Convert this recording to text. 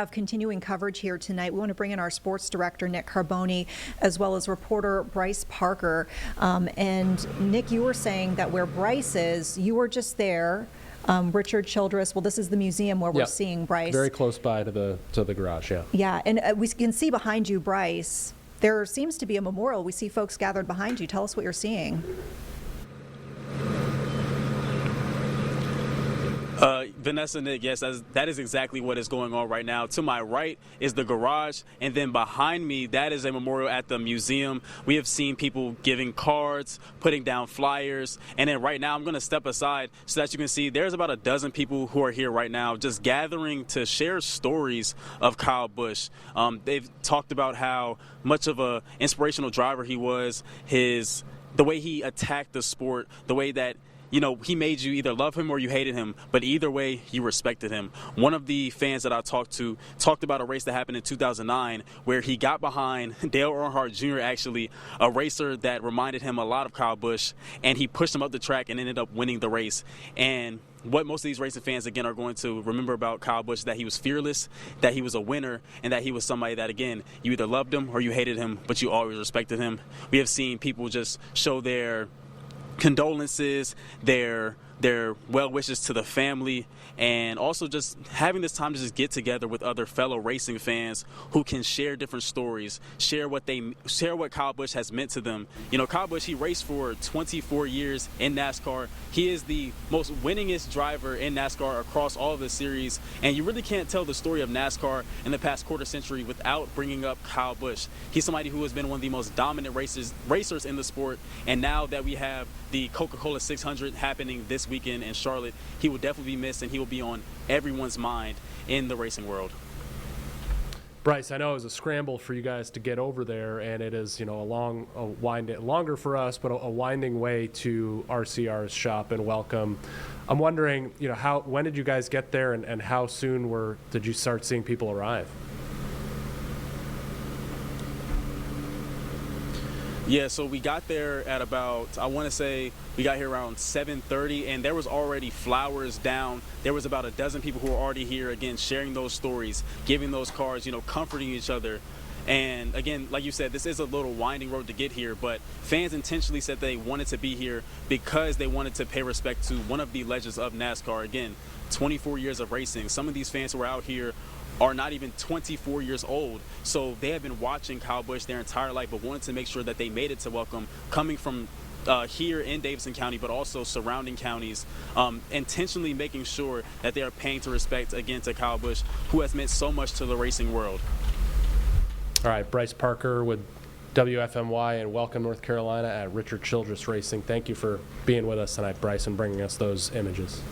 Have continuing coverage here tonight. We want to bring in our sports director, Nick Carboni, as well as reporter Bryce Parker. And Nick, you were saying that where Bryce is, you were just there. Richard Childress, well, this is the museum where we're seeing Bryce. Very close by to the garage, yeah. Yeah, and we can see behind you, Bryce, there seems to be a memorial. We see folks gathered behind you. Tell us what you're seeing. Vanessa, Nick, yes, that is exactly what is going on right now. To my right is the garage, and then behind me, that is a memorial at the museum. We have seen people giving cards, putting down flyers, and then right now I'm going to step aside so that you can see there's about a dozen people who are here right now just gathering to share stories of Kyle Busch. They've talked about how much of an inspirational driver he was, the way he attacked the sport, the way that he made you either love him or you hated him, but either way, you respected him. One of the fans that I talked to talked about a race that happened in 2009 where he got behind Dale Earnhardt Jr., actually, a racer that reminded him a lot of Kyle Busch, and he pushed him up the track and ended up winning the race. And what most of these racing fans, again, are going to remember about Kyle Busch is that he was fearless, that he was a winner, and that he was somebody that, again, you either loved him or you hated him, but you always respected him. We have seen people just show their condolences, their well wishes to the family, and also just having this time to just get together with other fellow racing fans who can share different stories, share what Kyle Busch has meant to them. Kyle Busch, he raced for 24 years in NASCAR. He is the most winningest driver in NASCAR across all of the series, and you really can't tell the story of NASCAR in the past quarter century without bringing up Kyle Busch. He's somebody who has been one of the most dominant racers in the sport, and now that we have the Coca-Cola 600 happening this weekend in Charlotte, he will definitely be missed, and he will be on everyone's mind in the racing world. Bryce, I know it was a scramble for you guys to get over there, and it is, longer for us, but a winding way to RCR's shop and welcome. I'm wondering, when did you guys get there, and how soon did you start seeing people arrive? Yeah, so we got there at about, I want to say, we got here around 7:30, and there was already flowers down. There was about a dozen people who were already here, again, sharing those stories, giving those cards, comforting each other. And again, like you said, this is a little winding road to get here, but fans intentionally said they wanted to be here because they wanted to pay respect to one of the legends of NASCAR. Again, 24 years of racing. Some of these fans who are out here are not even 24 years old. So they have been watching Kyle Busch their entire life, but wanted to make sure that they made it to welcome, coming from here in Davidson County, but also surrounding counties, intentionally making sure that they are paying to respect, again, to Kyle Busch, who has meant so much to the racing world. All right, Bryce Parker with WFMY and Welcome, North Carolina at Richard Childress Racing. Thank you for being with us tonight, Bryce, and bringing us those images.